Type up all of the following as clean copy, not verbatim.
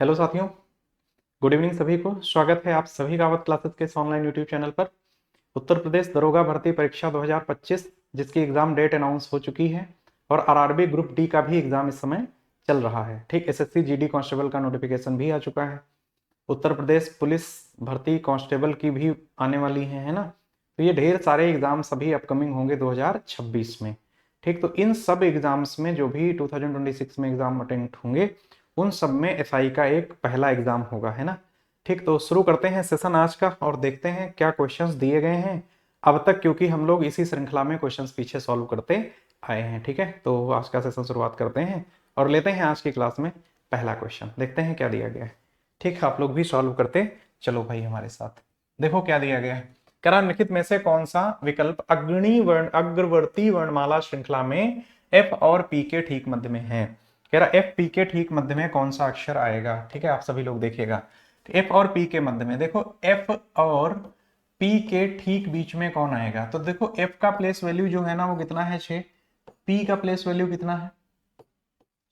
Hello साथियों, good evening सभी को। स्वागत है आप सभी का अवध क्लासेस के इस ऑनलाइन यूट्यूब चैनल पर। उत्तर प्रदेश दरोगा भर्ती परीक्षा 2025 जिसकी एग्जाम डेट अनाउंस हो चुकी है और आरआरबी ग्रुप डी का भी एग्जाम इस समय चल रहा है। ठीक, एसएससी जीडी कांस्टेबल का नोटिफिकेशन भी आ चुका है। उत्तर प्रदेश पुलिस भर्ती कांस्टेबल की भी आने वाली है ना। तो ये ढेर सारे एग्जाम सभी अपकमिंग होंगे 2026 में। ठीक, तो इन सब एग्जाम्स में जो भी 2026 में एग्जाम अटेंड होंगे उन सब में एसआई का एक पहला एग्जाम होगा, है ना। ठीक, तो शुरू करते हैं सेशन आज का और देखते हैं क्या क्वेश्चंस दिए गए हैं अब तक, क्योंकि हम लोग इसी श्रृंखला में क्वेश्चंस पीछे सॉल्व करते आए हैं। ठीक है, तो आज का सेशन शुरुआत करते हैं और लेते हैं आज की क्लास में पहला क्वेश्चन। देखते हैं क्या दिया गया है। ठीक, आप लोग भी सॉल्व करते चलो भाई हमारे साथ। देखो क्या दिया गया है। करा निम्नलिखित में से कौन सा विकल्प अग्रवर्ती वर्णमाला श्रृंखला में एफ और पी के ठीक मध्य में है। कह रहा एफ पी के ठीक मध्य में कौन सा अक्षर आएगा। ठीक है, आप सभी लोग देखिएगा। एफ और पी के मध्य में देखो, एफ और पी के ठीक बीच में कौन आएगा। तो देखो एफ का प्लेस वैल्यू जो है ना वो कितना है 6, पी का प्लेस वैल्यू कितना है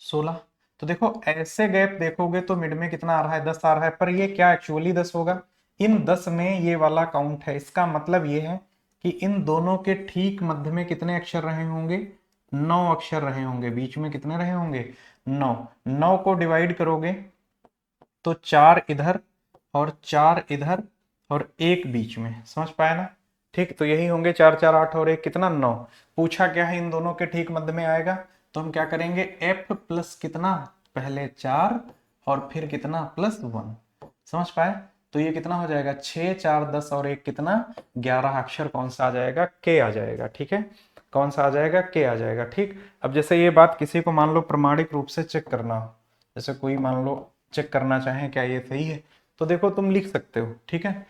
16। तो देखो ऐसे गैप देखोगे तो मिड में कितना आ रहा है 10 आ रहा है, पर ये क्या एक्चुअली 10 होगा। इन 10 में ये वाला काउंट है। इसका मतलब ये है कि इन दोनों के ठीक मध्य में कितने अक्षर रहे होंगे 9 अक्षर रहे होंगे। बीच में कितने रहे होंगे 9। 9 को डिवाइड करोगे तो 4 इधर और 4 इधर और एक बीच में, समझ पाए ना। ठीक, तो यही होंगे 4 4 8 और एक कितना 9। पूछा क्या है इन दोनों के ठीक मध्य में आएगा, तो हम क्या करेंगे एफ प्लस कितना पहले 4 और फिर कितना +1। समझ पाए। तो ये कितना हो जाएगा 6 4 10 और एक कितना 11 अक्षर कौन सा आ जाएगा के आ जाएगा। ठीक है, कौन सा आ जाएगा के आ जाएगा। ठीक, अब जैसे ये बात किसी को मान लो प्रमाणिक रूप से चेक करना हो, जैसे कोई मान लो चेक करना चाहे क्या ये सही है, तो देखो तुम लिख सकते हो। ठीक है,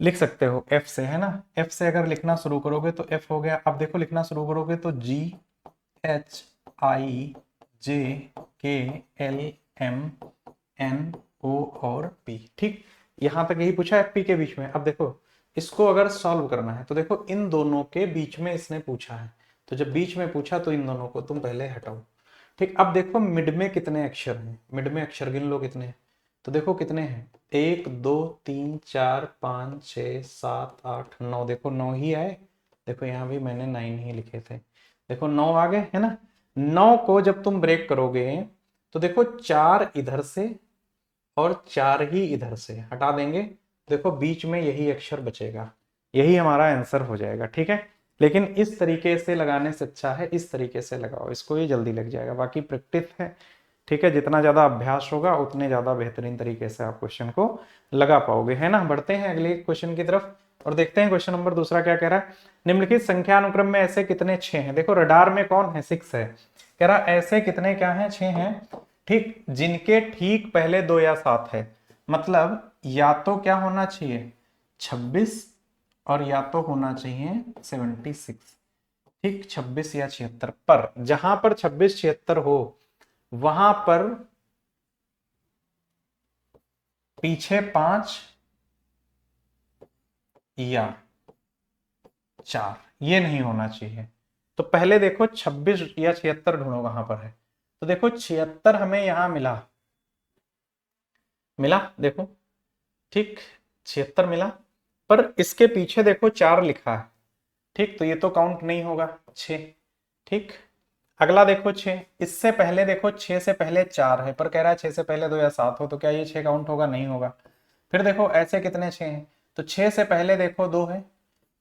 लिख सकते हो एफ से, है ना। एफ से अगर लिखना शुरू करोगे तो एफ हो गया। अब देखो लिखना शुरू करोगे तो GHIJKLMNO और P। ठीक, यहां तक यही पूछा एफ पी के बीच में। अब देखो इसको अगर सॉल्व करना है तो देखो इन दोनों के बीच में इसने पूछा है, तो जब बीच में पूछा तो इन दोनों को तुम पहले हटाओ। ठीक, अब देखो मिड में कितने अक्षर हैं, मिड में अक्षर गिन लो कितने हैं। तो देखो कितने हैं 1 2 3 4 5 6 7 8 9। देखो 9 ही आए। देखो यहाँ भी मैंने 9 ही लिखे थे। देखो 9 आ गए, है ना। 9 को जब तुम ब्रेक करोगे तो देखो 4 इधर से और 4 ही इधर से हटा देंगे। देखो बीच में यही अक्षर बचेगा, यही हमारा आंसर हो जाएगा। ठीक है, लेकिन इस तरीके से लगाने से अच्छा है इस तरीके से लगाओ, इसको ये जल्दी लग जाएगा। बाकी प्रैक्टिस है। ठीक है, जितना ज्यादा अभ्यास होगा उतने ज्यादा बेहतरीन तरीके से आप क्वेश्चन को लगा पाओगे, है ना। बढ़ते हैं अगले क्वेश्चन की तरफ और देखते हैं क्वेश्चन नंबर दूसरा क्या कह रहा है। निम्नलिखित संख्या अनुक्रम में ऐसे कितने 6 हैं। देखो रडार में कौन है 6 है। कह रहा ऐसे कितने क्या है 6 हैं। ठीक, जिनके ठीक पहले 2 या 7 है। मतलब या तो क्या होना चाहिए 26 और या तो होना चाहिए 76। ठीक, 26 या 76, पर जहां पर 26 76 हो वहां पर पीछे 5 या 4 ये नहीं होना चाहिए। तो पहले देखो 26 या 76 ढूंढो कहां पर है। तो देखो 76 हमें यहां मिला, मिला देखो। ठीक, 76 मिला, पर इसके पीछे देखो 4 लिखा है। ठीक, तो ये तो काउंट नहीं होगा 6। ठीक, अगला देखो 6, इससे पहले देखो 6 से पहले 4 है, पर कह रहा है 6 से पहले 2 या 7 हो, तो क्या ये 6 काउंट होगा नहीं होगा। फिर देखो ऐसे कितने 6 हैं, तो 6 से पहले देखो 2 है,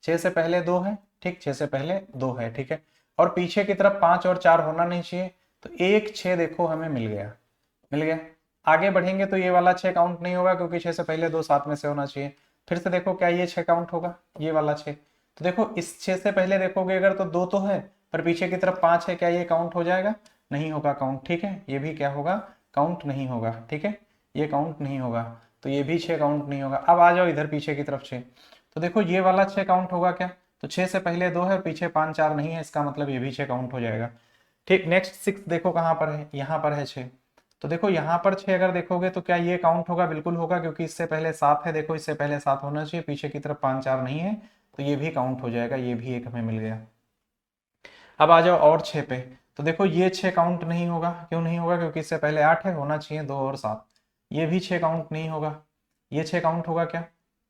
6 से पहले 2 है। ठीक, 6 से पहले 2 है। ठीक है, और पीछे की तरफ 5 और 4 होना नहीं चाहिए, तो एक 6 देखो हमें मिल गया, मिल गया। आगे बढ़ेंगे तो ये वाला 6 काउंट नहीं होगा क्योंकि 6 से पहले 2 साथ में से होना चाहिए। फिर से देखो क्या ये 6 काउंट होगा, ये वाला 6। तो देखो इस 6 से पहले देखोगे अगर तो 2 तो है, पर पीछे की तरफ 5 है, क्या ये काउंट हो जाएगा नहीं होगा काउंट। ठीक है, ये भी क्या होगा काउंट नहीं होगा। ठीक है, ये काउंट नहीं होगा, तो ये भी 6 काउंट नहीं होगा। अब आ जाओ इधर पीछे की तरफ 6, तो देखो ये वाला 6 काउंट होगा क्या। तो 6 से पहले 2 है, पीछे 5 4 नहीं है, इसका मतलब ये भी 6 काउंट हो जाएगा। ठीक, नेक्स्ट 6 देखो कहां पर है, यहाँ पर है 6। तो देखो यहाँ पर 6 अगर देखोगे तो क्या ये काउंट होगा, बिल्कुल होगा, क्योंकि इससे पहले 7 है। देखो इससे पहले 7 होना चाहिए, पीछे की तरफ 5 4 नहीं है, तो ये भी काउंट हो जाएगा, ये भी एक हमें मिल गया। अब आ जाओ और 6 पे, तो देखो ये 6 काउंट नहीं होगा। क्यों नहीं होगा, क्योंकि इससे पहले 8 है, होना चाहिए 2 और 7। ये भी 6 काउंट नहीं होगा, ये 6 काउंट होगा क्या?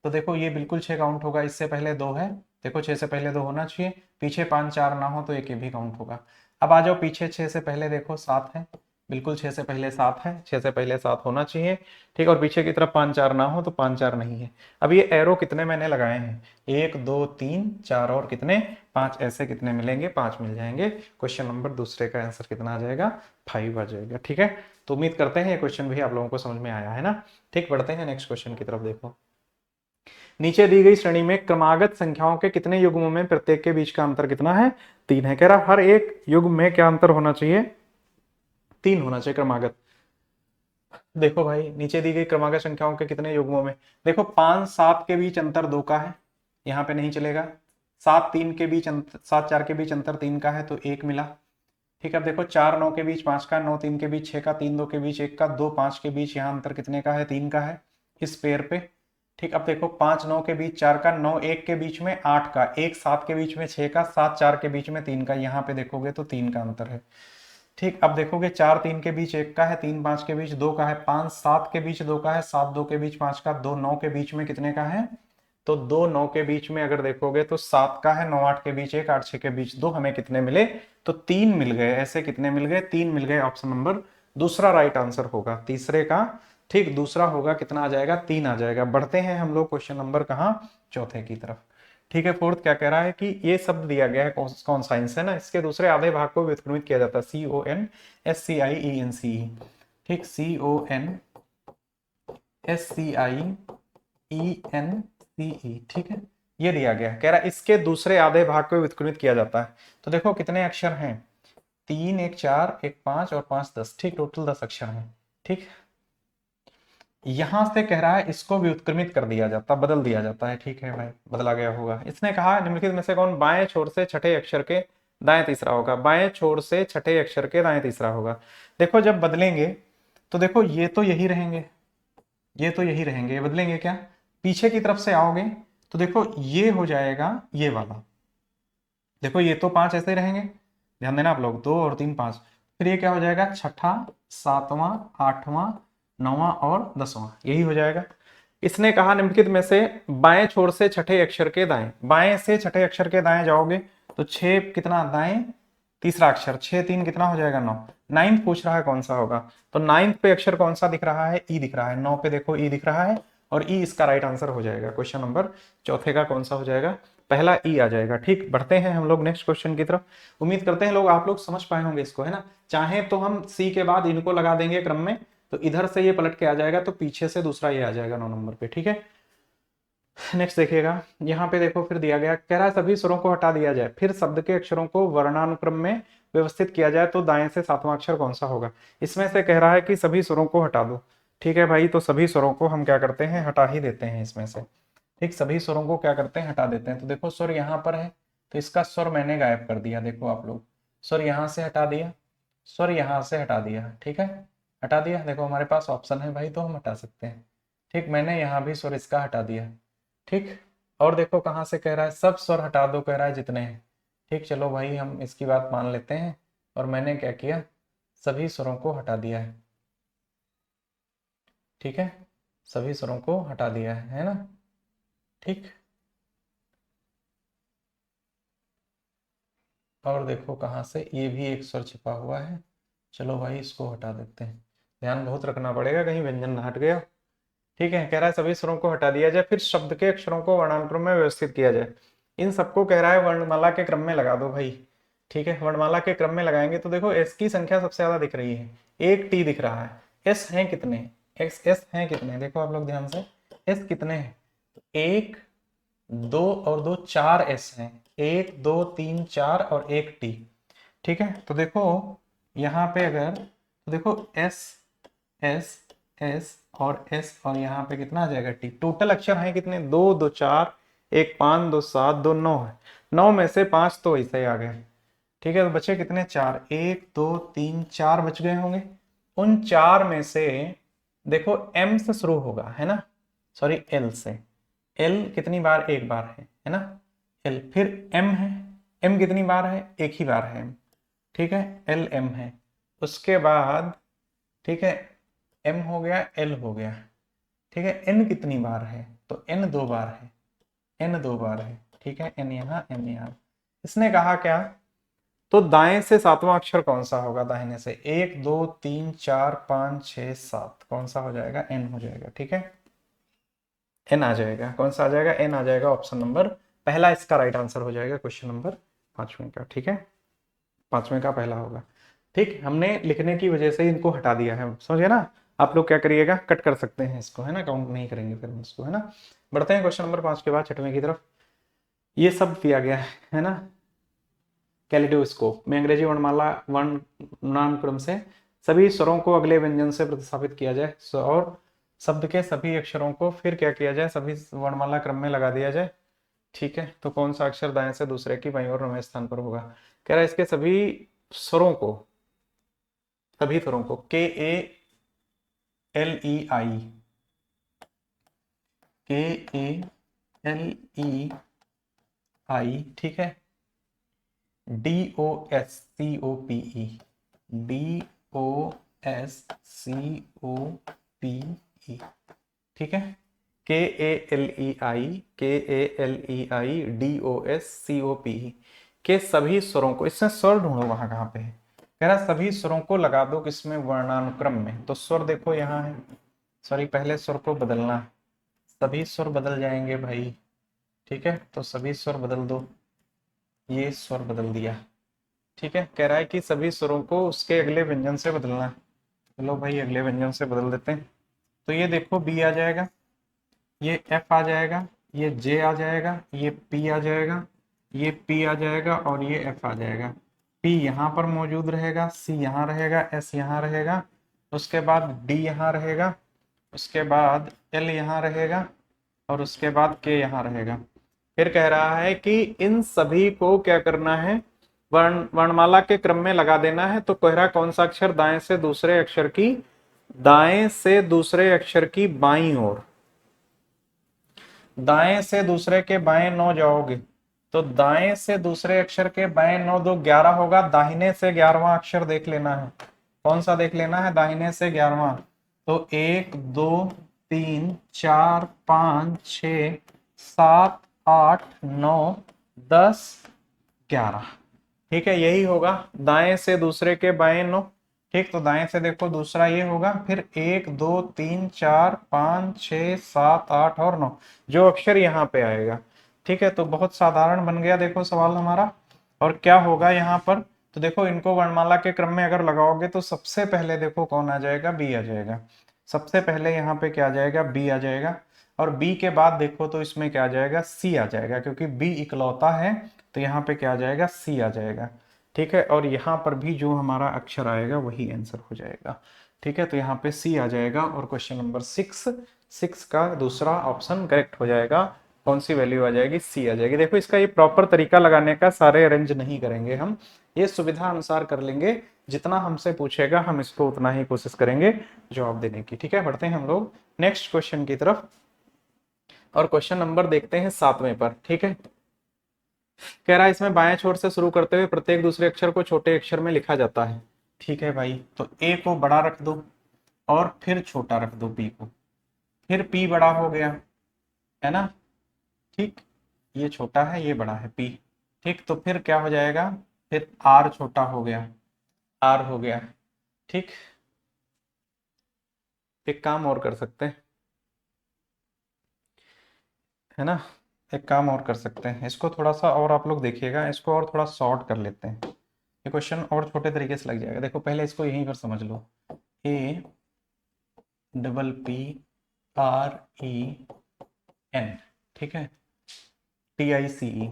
तो देखो ये बिल्कुल 6 काउंट होगा, इससे पहले 2 है, देखो 6 से पहले 2 होना चाहिए, पीछे 5 4 ना हो तो एक ये भी काउंट होगा। अब आ जाओ पीछे 6 से पहले, देखो 7 है, बिल्कुल 6 से पहले 7 है, 6 से पहले 7 होना चाहिए, ठीक। और पीछे की तरफ 5 4 ना हो तो 5 4 नहीं है। अब ये एरो कितने मैंने लगाए हैं, 1 2 3 4 और कितने 5, ऐसे कितने मिलेंगे, 5 मिल जाएंगे। क्वेश्चन नंबर दूसरे का आंसर कितना आ जाएगा, 5 आ जाएगा, ठीक है। तो उम्मीद करते हैं ये क्वेश्चन भी आप लोगों को समझ में आया है ना। ठीक, बढ़ते हैं नेक्स्ट क्वेश्चन की तरफ। देखो नीचे दी गई श्रेणी में क्रमागत संख्याओं के कितने युग्मों में प्रत्येक के बीच का अंतर कितना है, 3 है। कह रहा हर एक युग्म में क्या अंतर होना चाहिए, 3 होना चाहिए क्रमागत। देखो भाई नीचे दी गई क्रमागत संख्याओं के कितने युग्मों में, देखो 5 7 के बीच अंतर 2 का है, यहाँ पे नहीं चलेगा। 7 3 के बीच अंतर, 7 4 के बीच अंतर 3 का है तो 1 मिला, ठीक है। अब देखो 4 9 के बीच 5 का, 9 3 के बीच 6 का, 3 2 के बीच 1 का, 2 5 के बीच यहाँ अंतर कितने का है, 3 का है इस पेयर पे, ठीक। अब देखो 5 9 के बीच 4 का, 9 1 के बीच में 8 का, 1 7 के बीच में 6 का, 7 4 के बीच में 3 का, यहाँ पे देखोगे तो 3 का अंतर है, ठीक। अब देखोगे 4 3 के बीच 1 का है, 3 5 के बीच 2 का है, 5 7 के बीच 2 का है, 7 2 के बीच 5 का, 2 9 के बीच में कितने का है, तो 2 9 के बीच में अगर देखोगे तो 7 का है, 9 8 के बीच 1, 8 6 के बीच 2, हमें कितने मिले, तो 3 मिल गए। ऐसे कितने मिल गए, 3 मिल गए। ऑप्शन नंबर दूसरा राइट आंसर होगा तीसरे का, ठीक। दूसरा होगा, कितना आ जाएगा, 3 आ जाएगा। बढ़ते हैं हम लोग क्वेश्चन नंबर कहाँ, चौथे की तरफ, ठीक है। फोर्थ क्या कह रहा है कि ये शब्द दिया गया है, कौन साइंस है ना, इसके दूसरे आधे भाग को व्युत्क्रमित किया जाता है, CONSCIENCE, ठीक। CONSCIENCE, ठीक है। ये दिया गया है, कह रहा है इसके दूसरे आधे भाग को व्युत्क्रमित किया जाता है। तो देखो कितने अक्षर हैं, 3 1 4 1 5 और 5 10, ठीक। टोटल 10 अक्षर हैं, ठीक। यहां से कह रहा है इसको व्युत्क्रमित कर दिया जाता, बदल दिया जाता है, ठीक है भाई, बदला गया होगा। इसने कहा निम्नलिखित में से कौन बाएं छोर से छठे अक्षर के दाएं तीसरा होगा, बाएं छोर से छठे अक्षर के दाएं तीसरा होगा। देखो जब बदलेंगे तो देखो ये तो यही रहेंगे, ये तो यही रहेंगे, ये बदलेंगे क्या, पीछे की तरफ से आओगे तो देखो ये हो जाएगा ये वाला, देखो ये तो 5 ऐसे ही रहेंगे, ध्यान देना आप लोग, 2 और 3 5, फिर ये क्या हो जाएगा, छठा, सातवां, आठवां, नौवां और 10वां, यही हो जाएगा। इसने कहा निम्नलिखित में से बाएं छोर से छठे अक्षर के दाएं, बाएं से छठे अक्षर के दाएं जाओगे तो 6 कितना दाएं तीसरा अक्षर, 6 3 कितना हो जाएगा, 9। नाइन्थ पूछ रहा है कौन सा होगा, तो नाइन्थ पे अक्षर कौन सा दिख रहा है, ई दिख रहा है, 9 पे देखो ई दिख रहा है, और ई इसका राइट आंसर हो जाएगा। क्वेश्चन नंबर चौथे का कौन सा हो जाएगा, पहला ई आ जाएगा, ठीक। बढ़ते हैं हम लोग नेक्स्ट क्वेश्चन की तरफ। उम्मीद करते हैं लोग आप लोग समझ पाए होंगे इसको, है ना। चाहे तो हम सी के बाद इनको लगा देंगे क्रम में, तो इधर से ये पलट के आ जाएगा, तो पीछे से दूसरा ये आ जाएगा 9 नंबर पे, ठीक है। नेक्स्ट देखिएगा, यहाँ पे देखो फिर दिया गया, कह रहा है सभी स्वरों को हटा दिया जाए, फिर शब्द के अक्षरों को वर्णानुक्रम में व्यवस्थित किया जाए तो दाएं से सातवां अक्षर कौन सा होगा। इसमें से कह रहा है कि सभी स्वरों को हटा दो, ठीक है भाई। तो सभी स्वरों को हम क्या करते हैं, हटा ही देते हैं इसमें से, ठीक। सभी स्वरों को क्या करते हैं, हटा देते हैं। तो देखो स्वर यहाँ पर है, तो इसका स्वर मैंने गायब कर दिया, देखो आप लोग, स्वर यहाँ से हटा दिया, स्वर यहाँ से हटा दिया, ठीक है, हटा दिया। देखो हमारे पास ऑप्शन है भाई, तो हम हटा सकते हैं, ठीक। मैंने यहाँ भी स्वर इसका हटा दिया, ठीक। और देखो कहाँ से कह रहा है, सब स्वर हटा दो कह रहा है जितने हैं, ठीक। चलो भाई हम इसकी बात मान लेते हैं, और मैंने क्या किया, सभी स्वरों को हटा दिया है, ठीक है, सभी स्वरों को हटा दिया है ना, ठीक। और देखो कहाँ से, ये भी एक स्वर छिपा हुआ है, चलो भाई इसको हटा देते हैं, ध्यान बहुत रखना पड़ेगा कहीं व्यंजन ना हट गया, ठीक है। कह रहा है सभी स्वरों को हटा दिया जाए, फिर शब्द के अक्षरों को वर्णानुक्रम में व्यवस्थित किया जाए। इन सबको कह रहा है वर्णमाला के क्रम में लगा दो भाई, ठीक है। वर्णमाला के क्रम में लगाएंगे तो देखो एस की संख्या सबसे ज्यादा दिख रही है, एक टी दिख रहा है, एस हैं कितने, एस हैं कितने, देखो आप लोग ध्यान से, एस कितने हैं, एक दो और दो, 4 एस हैं, 1 2 3 4 और एक टी, ठीक है। तो देखो यहाँ पे अगर, तो देखो एस एस एस और एस, और यहाँ पे कितना आ जाएगा, टी। टोटल अक्षर हैं कितने, 2 2 4 1 5 2 7 2 9 है, 9 में से 5 तो ऐसे ही आ गए, ठीक है। तो बचे कितने, 4, 1 2 3 4 बच गए होंगे। उन 4 में से देखो एम से शुरू होगा, है ना, सॉरी एल से, एल कितनी बार, एक बार है ना, एल। फिर एम है, एम कितनी बार है, एक ही बार है एम, ठीक है, एल एम है। उसके बाद, ठीक है, M हो गया, L हो गया, ठीक है। N कितनी बार है, तो N 2 बार है, N 2 बार है, ठीक है। N यहाँ, N यहाँ। इसने कहा क्या, तो दाएं से सातवां अक्षर कौन सा होगा, दाहिने से 1 2 3 4 5 6 7, कौन सा हो जाएगा, N हो जाएगा, ठीक है। N आ जाएगा, कौन सा आ जाएगा, N आ जाएगा। ऑप्शन नंबर पहला इसका राइट आंसर हो जाएगा क्वेश्चन नंबर 5वें का, ठीक है। 5वें का पहला होगा, ठीक। हमने लिखने की वजह से इनको हटा दिया है, समझे ना। आप लोग क्या करिएगा, कट कर सकते हैं इसको, है ना, काउंट नहीं करेंगे फिर हम इसको, है ना। बढ़ते हैं क्वेश्चन नंबर 5 के बाद 6वें की तरफ। ये सब दिया गया है ना। कैलिडोस्कोप में अंग्रेजी वर्णमाला वर्णनाम क्रम से सभी स्वरों को अगले व्यंजन से प्रतिस्थापित किया जाए, और शब्द के सभी अक्षरों को फिर क्या किया जाए, सभी वर्णमाला क्रम में लगा दिया जाए, ठीक है। तो कौन सा अक्षर दाएं से दूसरे की बाईं ओर 9वें स्थान पर होगा। कह रहा है इसके सभी स्वरों को, सभी स्वरों को KALEI, KALEI, ठीक है। DOSCOPE, DOSCOPE, ठीक है। KALEI, DOSCOPE के सभी स्वरों को, इससे स्वर ढूंढो वहां कहां पे है। कह रहा सभी स्वरों को लगा दो किसमें, वर्णानुक्रम में। तो स्वर देखो यहाँ है, सॉरी पहले स्वर को बदलना है, सभी स्वर बदल जाएंगे भाई, ठीक है। तो सभी स्वर बदल दो, ये स्वर बदल दिया, ठीक है। कह रहा है कि सभी स्वरों को उसके अगले व्यंजन से बदलना है। चलो भाई अगले व्यंजन से बदल देते हैं। तो ये देखो B आ जाएगा, ये F आ जाएगा, ये J आ जाएगा, ये P आ जाएगा, ये P आ जाएगा और ये F आ जाएगा। P यहाँ पर मौजूद रहेगा, C यहाँ रहेगा, S यहाँ रहेगा, उसके बाद D यहाँ रहेगा, उसके बाद L यहाँ रहेगा और उसके बाद K यहाँ रहेगा। फिर कह रहा है कि इन सभी को क्या करना है, वर्णमाला के क्रम में लगा देना है। तो कह रहा कौन सा अक्षर दाएं से दूसरे अक्षर की, दाएं से दूसरे अक्षर की बाईं ओर, दाएं से दूसरे के बाएं 9 जाओगे, तो दाएं से दूसरे अक्षर के बाएं 9 2 11 होगा, दाहिने से 11वां अक्षर देख लेना है। कौन सा देख लेना है, दाहिने से 11वां। तो 1 2 3 4 5 6 7 8 9 10 11, ठीक है। यही होगा दाएं से दूसरे के बाएं 9, ठीक। तो दाएं से देखो दूसरा ये होगा, फिर 1 2 3 4 5 6 7 8 और 9, जो अक्षर यहाँ पे आएगा, ठीक है। तो बहुत साधारण बन गया देखो सवाल हमारा। और क्या होगा यहाँ पर, तो देखो इनको वर्णमाला के क्रम में अगर लगाओगे तो सबसे पहले देखो कौन आ जाएगा, B आ जाएगा। सबसे पहले यहाँ पे क्या आ जाएगा, B आ जाएगा। और B के बाद देखो तो इसमें क्या आ जाएगा, C आ जाएगा, क्योंकि B इकलौता है तो यहाँ पे क्या आ जाएगा, C आ जाएगा, ठीक है। और यहाँ पर भी जो हमारा अक्षर आएगा वही आंसर हो जाएगा, ठीक है। तो यहाँ पे C आ जाएगा और क्वेश्चन नंबर 6 का दूसरा ऑप्शन करेक्ट हो जाएगा। कौन सी वैल्यू आ जाएगी, C आ जाएगी। देखो इसका ये प्रॉपर तरीका लगाने का, सारे अरेंज नहीं करेंगे हम, ये सुविधा अनुसार कर लेंगे। जितना हमसे पूछेगा हम इसको उतना ही कोशिश करेंगे जवाब देने की, ठीक है। बढ़ते हैं हम लोग नेक्स्ट क्वेश्चन की तरफ, और क्वेश्चन नंबर देखते हैं 7वें पर, ठीक है। कह रहा है इसमें बाएं छोर से शुरू करते हुए प्रत्येक दूसरे अक्षर को छोटे अक्षर में लिखा जाता है, ठीक है भाई। तो A को बड़ा रख दो और फिर छोटा रख दो B को, फिर P बड़ा हो गया, है ना, ठीक। ये छोटा है, ये बड़ा है P, ठीक। तो फिर क्या हो जाएगा, फिर R छोटा हो गया, R हो गया, ठीक। एक काम और कर सकते हैं, है ना, एक काम और कर सकते हैं, इसको थोड़ा सा और आप लोग देखिएगा, इसको और थोड़ा शॉर्ट कर लेते हैं, ये क्वेश्चन और छोटे तरीके से लग जाएगा। देखो पहले इसको यहीं पर समझ लो, APPREN, ठीक है, TICE,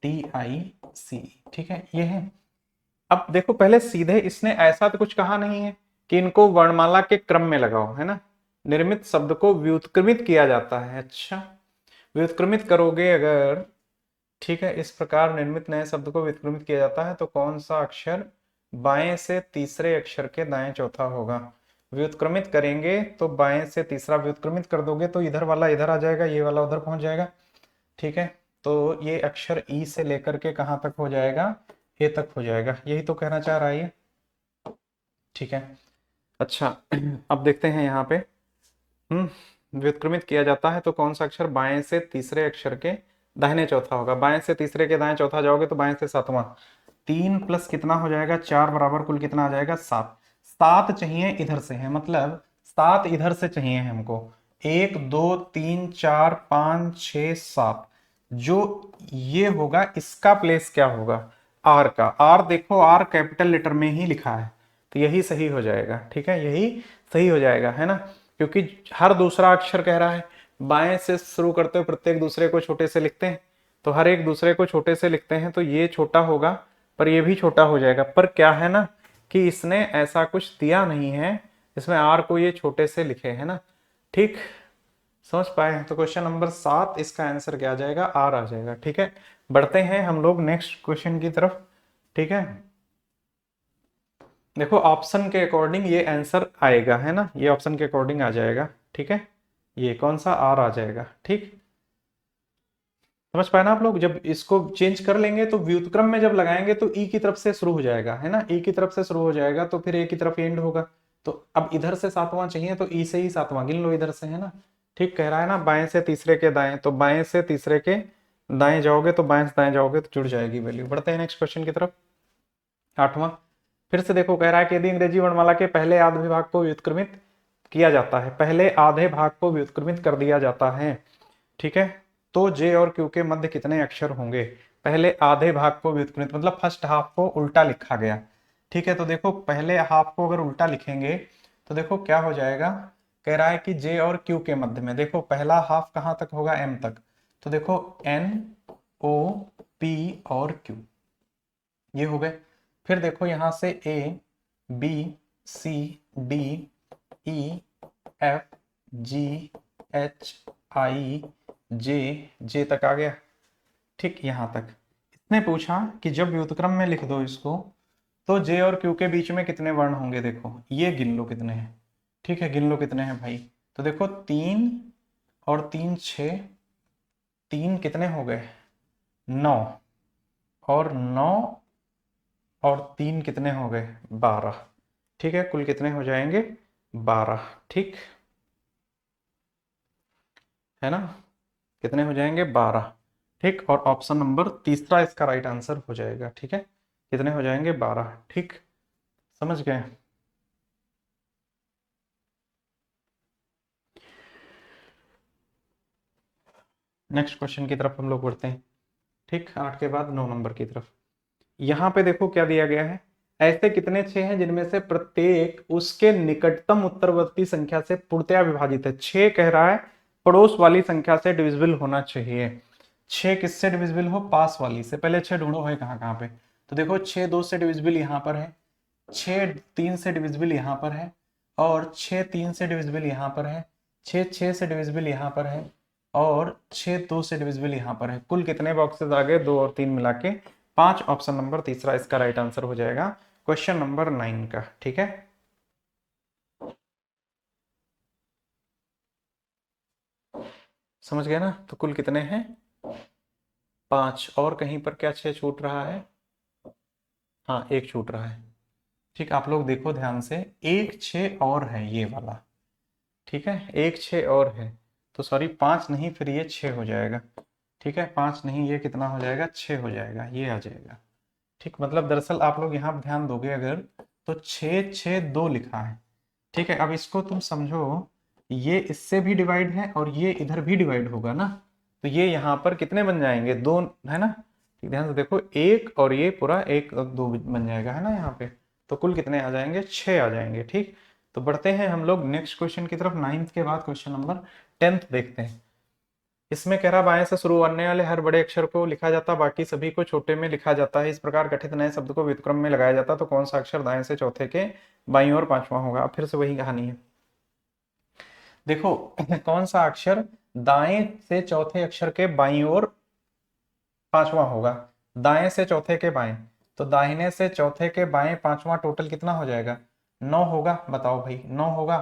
TICE, ठीक है, ये है। अब देखो पहले सीधे इसने ऐसा तो कुछ कहा नहीं है कि इनको वर्णमाला के क्रम में लगाओ, है ना। निर्मित शब्द को व्युत्क्रमित किया जाता है, अच्छा व्युत्क्रमित करोगे अगर, ठीक है, इस प्रकार निर्मित नए शब्द को व्युत्क्रमित किया जाता है तो कौन सा अक्षर बाएं से तीसरे अक्षर के दाएं चौथा होगा। व्युत्क्रमित करेंगे तो बाएं से तीसरा व्युत्क्रमित कर दोगे तो इधर वाला इधर आ जाएगा, ये वाला उधर पहुंच जाएगा, ठीक है। तो ये अक्षर ई से लेकर के कहां तक हो जाएगा, ए तक हो जाएगा, यही तो कहना चाह रहा है ये, ठीक है। अच्छा अब देखते हैं यहाँ पे। व्युत्क्रमित किया जाता है तो कौन सा अक्षर बाएं से तीसरे अक्षर के दाहिने चौथा होगा? बाएं से तीसरे के दाएं चौथा जाओगे तो बाएं से सातवां। 3 प्लस कितना हो जाएगा 4 बराबर कुल कितना आ जाएगा 7। 7 चाहिए इधर से है, मतलब 7 इधर से चाहिए है हमको। 1 2 3 4 5 6 7। जो ये होगा इसका प्लेस क्या होगा? आर का। आर देखो, आर कैपिटल लेटर में ही लिखा है तो यही सही हो जाएगा। ठीक है, यही सही हो जाएगा, है ना? क्योंकि हर दूसरा अक्षर कह रहा है बाएं से शुरू करते हुए प्रत्येक दूसरे को छोटे से लिखते हैं, तो हर एक दूसरे को छोटे से लिखते हैं तो ये छोटा होगा पर ये भी छोटा हो जाएगा। पर क्या है ना कि इसने ऐसा कुछ दिया नहीं है, इसमें आर को ये छोटे से लिखे है ना। ठीक, समझ पाए? तो क्वेश्चन नंबर 7 इसका आंसर क्या आ जाएगा? आर आ जाएगा। ठीक है, बढ़ते हैं हम लोग नेक्स्ट क्वेश्चन की तरफ। ठीक है, देखो ऑप्शन के अकॉर्डिंग ये आंसर आएगा, है ना? ये ऑप्शन के अकॉर्डिंग आ जाएगा। ठीक है, ये कौन सा? आर आ जाएगा। ठीक, समझ पाए ना आप लोग? जब इसको चेंज कर लेंगे तो व्युत्क्रम में जब लगाएंगे तो ई की तरफ से शुरू हो जाएगा, है ना? ई की तरफ से शुरू हो जाएगा तो फिर ए की तरफ एंड होगा। तो अब इधर से सातवां चाहिए तो ई से ही सातवां गिन लो इधर से, है ना? ठीक कह रहा है ना, बाएं से तीसरे के दाएं, तो बाएं से तीसरे के दाएं जाओगे तो बाएं से दाएं जाओगे तो जुड़ जाएगी वैल्यू। बढ़ते हैं नेक्स्ट क्वेश्चन की तरफ। 8वां, फिर से देखो कह रहा है कि यदि अंग्रेजी वर्णमाला के पहले आधे भाग को व्युत्क्रमित किया जाता है, पहले आधे भाग को व्युत्क्रमित कर दिया जाता है, ठीक है, तो जे और क्यू के मध्य कितने अक्षर होंगे? पहले आधे भाग को व्युत्क्रमित मतलब फर्स्ट हाफ को उल्टा लिखा गया। ठीक है, तो देखो पहले हाफ को अगर उल्टा लिखेंगे तो देखो क्या हो जाएगा। कह रहा है कि जे और क्यू के मध्य में, देखो पहला हाफ कहां तक होगा? एम तक। तो देखो एन ओ पी और क्यू ये हो गए। फिर देखो यहां से A B C D E F G H I J, J तक आ गया। ठीक, यहां तक। इसने पूछा कि जब व्युत्क्रम में लिख दो इसको तो जे और क्यू के बीच में कितने वर्ण होंगे? देखो ये गिन लो कितने हैं। ठीक है, गिन लो कितने हैं भाई। तो देखो 3 और 3 6, 3 कितने हो गए? 9, और 9 और 3 कितने हो गए? 12। ठीक है, कुल कितने हो जाएंगे? 12। ठीक है ना, कितने हो जाएंगे? 12। ठीक, और ऑप्शन नंबर तीसरा इसका राइट आंसर हो जाएगा। ठीक है, कितने हो जाएंगे? 12। ठीक, समझ गए? नेक्स्ट क्वेश्चन की तरफ हम लोग बढ़ते हैं। ठीक, 8 के बाद 9 नंबर की तरफ। यहां पे देखो क्या दिया गया है। ऐसे कितने 6 हैं जिनमें से प्रत्येक उसके निकटतम उत्तरवर्ती संख्या से पूर्णतया विभाजित है? 6 कह रहा है पड़ोस वाली संख्या से डिविजिबल होना चाहिए। 6 किससे डिविजिबल हो? पास वाली से। पहले 6 ढूंढो है कहाँ कहाँ पे। तो देखो 6 2 से डिविजिबल यहाँ पर है, 6 3 से डिविजिबल यहाँ पर है, और 6 3 से डिविजिबल यहाँ पर है, 6 6 से डिविजिबल यहाँ पर है, और 6 2 से डिविजिबल यहाँ पर है। कुल कितने बॉक्सेस आ गए? 2 और 3 मिला के 5। ऑप्शन नंबर तीसरा इसका राइट आंसर हो जाएगा क्वेश्चन नंबर 9 का। ठीक है, समझ गए ना? तो कुल कितने हैं? 5। और कहीं पर क्या 6 छूट रहा है? हाँ, एक छूट रहा है। ठीक, आप लोग देखो ध्यान से, एक 6 और है ये वाला। ठीक है, एक 6 और है, तो सॉरी 5 नहीं, फिर ये 6 हो जाएगा। ठीक है, 5 नहीं, ये कितना हो जाएगा? 6 हो जाएगा, ये आ जाएगा। ठीक, मतलब दरअसल आप लोग यहाँ ध्यान दोगे अगर तो 6 6 2 लिखा है। ठीक है, अब इसको तुम समझो, ये इससे भी डिवाइड है और ये इधर भी डिवाइड होगा ना, तो ये यहाँ पर कितने बन जाएंगे? 2, है ना? ठीक, ध्यान से देखो, एक और ये पूरा 1 और 2 बन जाएगा, है ना यहाँ पे। तो कुल कितने आ जाएंगे? 6 आ जाएंगे। ठीक, तो बढ़ते हैं हम लोग नेक्स्ट क्वेश्चन की तरफ। 9th के बाद क्वेश्चन नंबर 10th देखते हैं। इसमें कह रहा बाएं से शुरू होने वाले हर बड़े अक्षर को लिखा जाता, बाकी सभी को छोटे में लिखा जाता है। इस प्रकार गठित नए शब्द को व्युत्क्रम में लगाया जाता, तो कौन सा अक्षर दाएं से चौथे के बाईं ओर पांचवा होगा? अब फिर से वही कहानी है। देखो कौन सा अक्षर दाएं से चौथे अक्षर के बाईं ओर पांचवा होगा? दाएं से चौथे के बाएं, तो दाहिने से चौथे के बाएं पांचवा टोटल कितना हो जाएगा? 9 होगा। बताओ भाई, 9 होगा।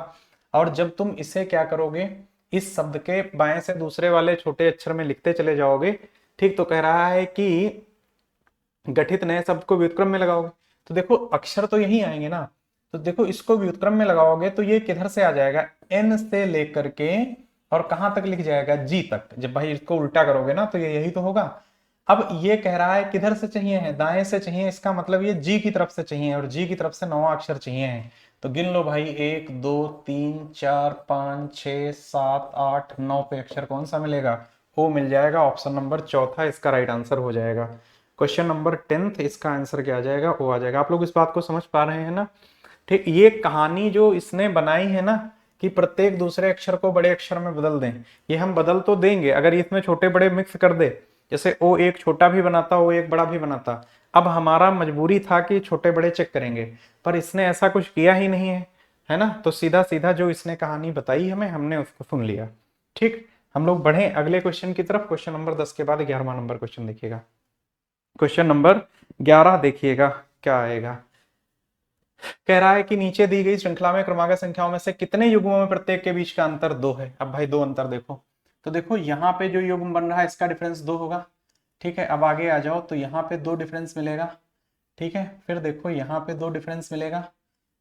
और जब तुम इसे क्या करोगे, इस शब्द के बाएं से दूसरे वाले छोटे अक्षर में लिखते चले जाओगे, ठीक, तो कह रहा है कि गठित नए शब्द को व्युत्क्रम में लगाओगे, तो देखो अक्षर तो यही आएंगे ना। तो देखो इसको व्युत्क्रम में लगाओगे तो ये किधर से आ जाएगा, n से लेकर के और कहां तक लिख जाएगा, g तक। जब भाई इसको उल्टा करोगे ना तो ये यही तो होगा। अब ये कह रहा है किधर से चाहिए है, दाएं से चाहिए, इसका मतलब ये g की तरफ से चाहिए और g की तरफ से 9 अक्षर चाहिए है। तो गिन लो भाई, 1 2 3 4 5 6 7 8 9 पे अक्षर कौन सा मिलेगा, ओ मिल जाएगा। ऑप्शन नंबर चौथा इसका राइट आंसर हो जाएगा। क्वेश्चन नंबर 10th, इसका आंसर क्या आ जाएगा, ओ आ जाएगा। आप लोग इस बात को समझ पा रहे हैं ना। ठीक, ये कहानी जो इसने बनाई है ना कि प्रत्येक दूसरे अक्षर को बड़े अक्षर में बदल दें, ये हम बदल तो देंगे अगर इसमें छोटे बड़े मिक्स कर दे, जैसे ओ एक छोटा भी बनाता, ओ एक बड़ा भी बनाता। अब हमारा मजबूरी था कि छोटे बड़े चेक करेंगे, पर इसने ऐसा कुछ किया ही नहीं है ना। तो सीधा सीधा जो इसने कहानी बताई हमें, हमने उसको सुन लिया। ठीक, हम लोग बढ़े अगले क्वेश्चन की तरफ। क्वेश्चन नंबर 10 के बाद 11वां नंबर क्वेश्चन देखिएगा। क्वेश्चन नंबर 11 देखिएगा क्या आएगा। कह रहा है कि नीचे दी गई श्रृंखला में क्रमागत संख्याओं में से कितने युग्मों में प्रत्येक के बीच का अंतर 2 है। अब भाई 2 अंतर देखो, तो देखो यहाँ पे जो युग्म बन रहा है इसका डिफरेंस 2 होगा। ठीक है, अब आगे आ जाओ तो यहाँ पे 2 डिफरेंस मिलेगा। ठीक है, फिर देखो यहाँ पे 2 डिफरेंस मिलेगा,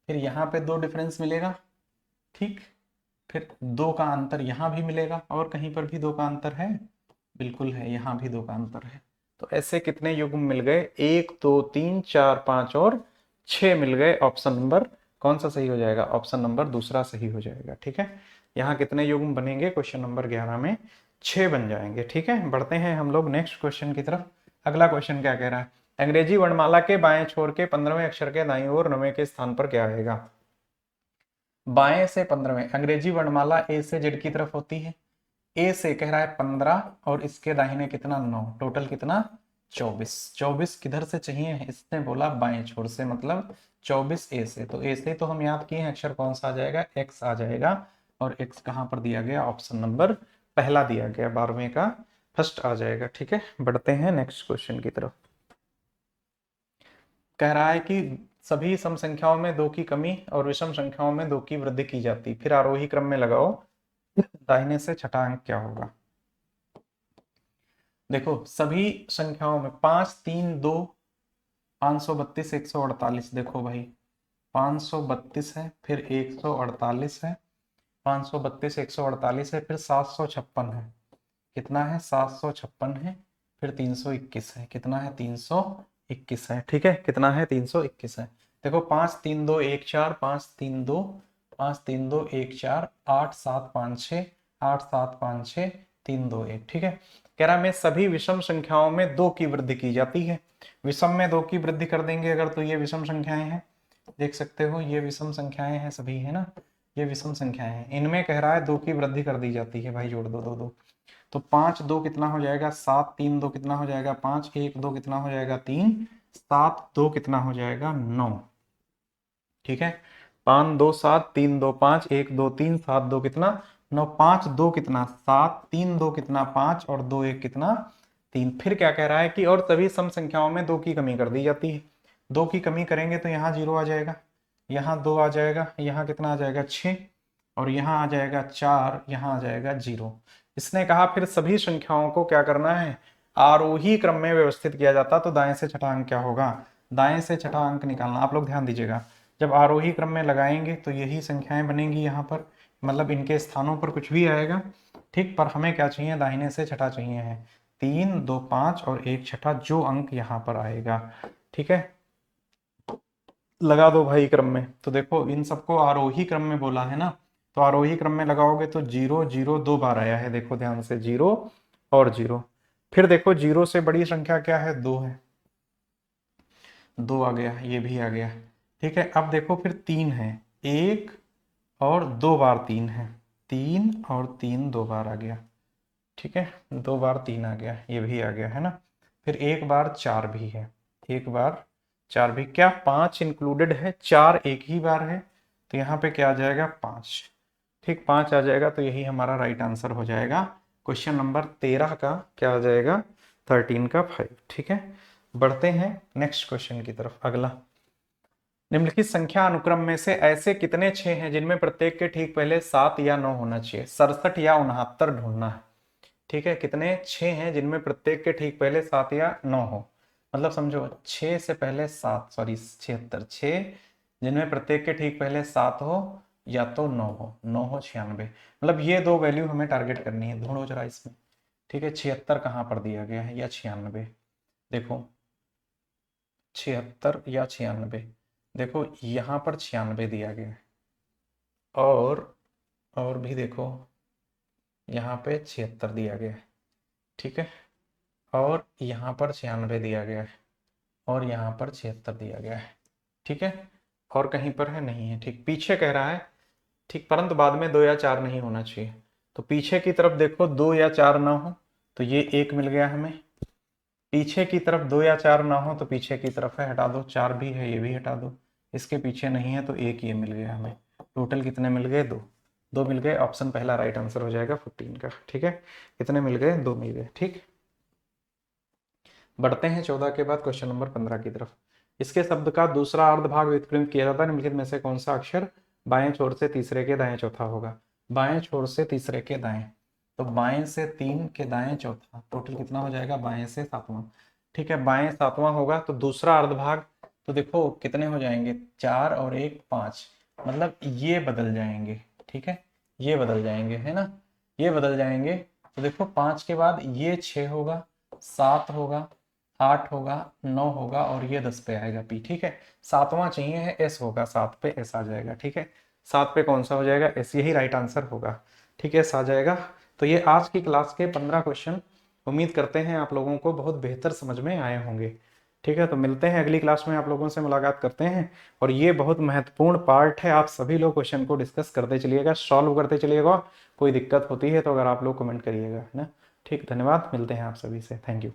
फिर यहाँ पे 2 डिफरेंस मिलेगा। ठीक, फिर 2 का अंतर यहाँ भी मिलेगा, और कहीं पर भी 2 का अंतर है, बिल्कुल है, यहाँ भी 2 का अंतर है। तो ऐसे कितने युग्म मिल गए, 1 2 3 4 5 और 6 मिल गए। ऑप्शन नंबर कौन सा सही हो जाएगा, ऑप्शन नंबर दूसरा सही हो जाएगा। ठीक है, यहाँ कितने युग्म बनेंगे, क्वेश्चन नंबर 11 में 6 बन जाएंगे। ठीक है, बढ़ते हैं हम लोग नेक्स्ट क्वेश्चन की तरफ। अगला क्वेश्चन क्या कह रहा है, अंग्रेजी वर्णमाला के बाएं छोर के 15वें अक्षर के दाईं ओर 9वें के स्थान पर क्या आएगा। बाएं से 15वें, अंग्रेजी वर्णमाला ए से जेड की तरफ होती है। ए से कह रहा है 15 और इसके दाहिने कितना 9, टोटल कितना 24। 24 किधर से चाहिए, इसने बोला बाएं छोर से, मतलब 24 ए से। तो ए से तो हम याद किए हैं अक्षर कौन सा आ जाएगा, एक्स आ जाएगा। और एक्स कहां पर दिया गया, ऑप्शन नंबर पहला दिया गया, 12वें का फर्स्ट आ जाएगा। ठीक है, बढ़ते हैं नेक्स्ट क्वेश्चन की तरफ। कह रहा है कि सभी सम संख्याओं में 2 की कमी और विषम संख्याओं में 2 की वृद्धि की जाती, फिर आरोही क्रम में लगाओ, दाहिने से छठा अंक क्या होगा। देखो सभी संख्याओं में 5 3 2 532 148, देखो भाई 532 है, फिर 148 है, 532 148 है, फिर 756 है, कितना है 756 है, फिर 321 है, कितना है 321 है। ठीक है, कितना है 321 है। देखो 5 3 2 1 4, 5 3 2 5 3 2 1 4, 8 7 5 6, 8 7 5 6 3 2 1। ठीक है, कह रहा मैं सभी विषम संख्याओं में 2 की वृद्धि की जाती है। विषम में 2 की वृद्धि कर देंगे अगर, तो ये विषम संख्याएं हैं, देख सकते हो ये विषम संख्याएं हैं सभी, है ना, ये विषम संख्याएं हैं। इनमें कह रहा है 2 की वृद्धि कर दी जाती है, भाई जोड़ दो 2 2। तो 5 2 कितना हो जाएगा 7, 3 2 कितना हो जाएगा 5, 1 2 कितना हो जाएगा 3, 7 2 कितना हो जाएगा 9। ठीक है, 5 2 7, 3 2 5, 1 2 3, 7 2 कितना 9, 5 2 कितना 7, 3 2 कितना 5 और 2 1 कितना 3। फिर क्या कह रहा है कि और सभी सम संख्याओं में 2 की कमी कर दी जाती है। 2 की कमी करेंगे तो यहाँ 0 आ जाएगा, यहाँ 2 आ जाएगा, यहाँ कितना आ जाएगा 6, और यहाँ आ जाएगा 4, यहाँ आ जाएगा 0। इसने कहा फिर सभी संख्याओं को क्या करना है, आरोही क्रम में व्यवस्थित किया जाता। तो दाएं से छठा अंक क्या होगा, दाएं से छठा अंक निकालना। आप लोग ध्यान दीजिएगा, जब आरोही क्रम में लगाएंगे तो यही संख्याएं बनेंगी यहाँ पर, मतलब इनके स्थानों पर कुछ भी आएगा। ठीक, पर हमें क्या चाहिए, दाहिने से छठा चाहिए है, 3 2 5 और 1 छठा, जो अंक यहाँ पर आएगा। ठीक है, लगा दो भाई क्रम में। तो देखो इन सबको आरोही क्रम में बोला है ना, तो आरोही क्रम में लगाओगे तो 0 0 2 बार आया है, देखो ध्यान से 0 और 0। फिर देखो 0 से बड़ी संख्या क्या है, 2 है, 2 आ गया, ये भी आ गया। ठीक है, अब देखो फिर 3 है, 1 और 2 बार 3 है, 3 और 3 2 बार आ गया। ठीक है, 2 बार 3 आ गया, ये भी आ गया, है ना। फिर 1 बार 4 भी है, 1 बार 4 भी, क्या 5 इंक्लूडेड है, 4 एक ही बार है, तो यहाँ पे क्या आ जाएगा 5। ठीक, 5 आ जाएगा, तो यही हमारा राइट आंसर हो जाएगा। क्वेश्चन नंबर 13 का क्या आ जाएगा, 13 का 5। ठीक है, बढ़ते हैं नेक्स्ट क्वेश्चन की तरफ। अगला, निम्नलिखित संख्या अनुक्रम में से ऐसे कितने 6 हैं जिनमें प्रत्येक के ठीक पहले 7 या 9 होना चाहिए। 67 या 69 ढूंढना है। ठीक है, कितने 6 हैं जिनमें प्रत्येक के ठीक पहले 7 या 9 हो, मतलब समझो 6 से पहले 7, सॉरी 76, 6 जिनमें प्रत्येक के ठीक पहले 7 हो या तो 9 हो। 9 हो 96, मतलब ये दो वैल्यू हमें टारगेट करनी है। ढूंढो जरा इसमें, ठीक है। 76 कहाँ पर दिया गया है या 96? देखो 76 या 96, देखो यहाँ पर 96 दिया गया है, और भी देखो यहाँ पे 76 दिया गया है, ठीक है। और यहाँ पर 96 दिया गया है, और यहाँ पर 76 दिया गया है, ठीक है। और कहीं पर है नहीं है, ठीक। पीछे कह रहा है, ठीक, परंतु बाद में 2 या 4 नहीं होना चाहिए। तो पीछे की तरफ देखो 2 या 4 ना हो तो ये 1 मिल गया हमें। पीछे की तरफ 2 या 4 ना हो तो पीछे की तरफ है, हटा दो। 4 भी है, ये भी हटा दो। इसके पीछे नहीं है तो 1 ये मिल गया हमें। टोटल कितने मिल गए? 2। 2 मिल गए, ऑप्शन पहला राइट आंसर हो जाएगा 14 का, ठीक है। कितने मिल गए? 2 मिल गए, ठीक। बढ़ते हैं 14 के बाद क्वेश्चन नंबर 15 की तरफ। इसके शब्द का दूसरा अर्धभाग व्युत्क्रमित किया जाता है, निम्नलिखित में से कौन सा अक्षर बाएं छोर से तीसरे के दाएं चौथा होगा? बाएं छोर से तीसरे के दाएं, तो बाएं से 3 के दाएं चौथा, टोटल कितना हो जाएगा? बाएं से 7वां, ठीक है। बाएं 7वां होगा तो दूसरा अर्धभाग, तो देखो कितने हो जाएंगे? 4 और 1 5, मतलब ये बदल जाएंगे, ठीक है। ये बदल जाएंगे, है ना, ये बदल जाएंगे। तो देखो 5 के बाद ये 6 होगा, 7 होगा, 8 होगा, 9 होगा, और ये 10 पे आएगा पी, ठीक है। 7वां चाहिए है, एस होगा, 7 पे एस आ जाएगा, ठीक है। 7 पे कौन सा हो जाएगा? एस, यही राइट आंसर होगा, ठीक है, एस आ जाएगा। तो ये आज की क्लास के 15 क्वेश्चन, उम्मीद करते हैं आप लोगों को बहुत बेहतर समझ में आए होंगे, ठीक है। तो मिलते हैं अगली क्लास में, आप लोगों से मुलाकात करते हैं। और ये बहुत महत्वपूर्ण पार्ट है, आप सभी लोग क्वेश्चन को डिस्कस करते चलिएगा, सॉल्व करते चलिएगा। कोई दिक्कत होती है तो अगर आप लोग कमेंट करिएगा, है ना, ठीक। धन्यवाद, मिलते हैं आप सभी से, थैंक यू।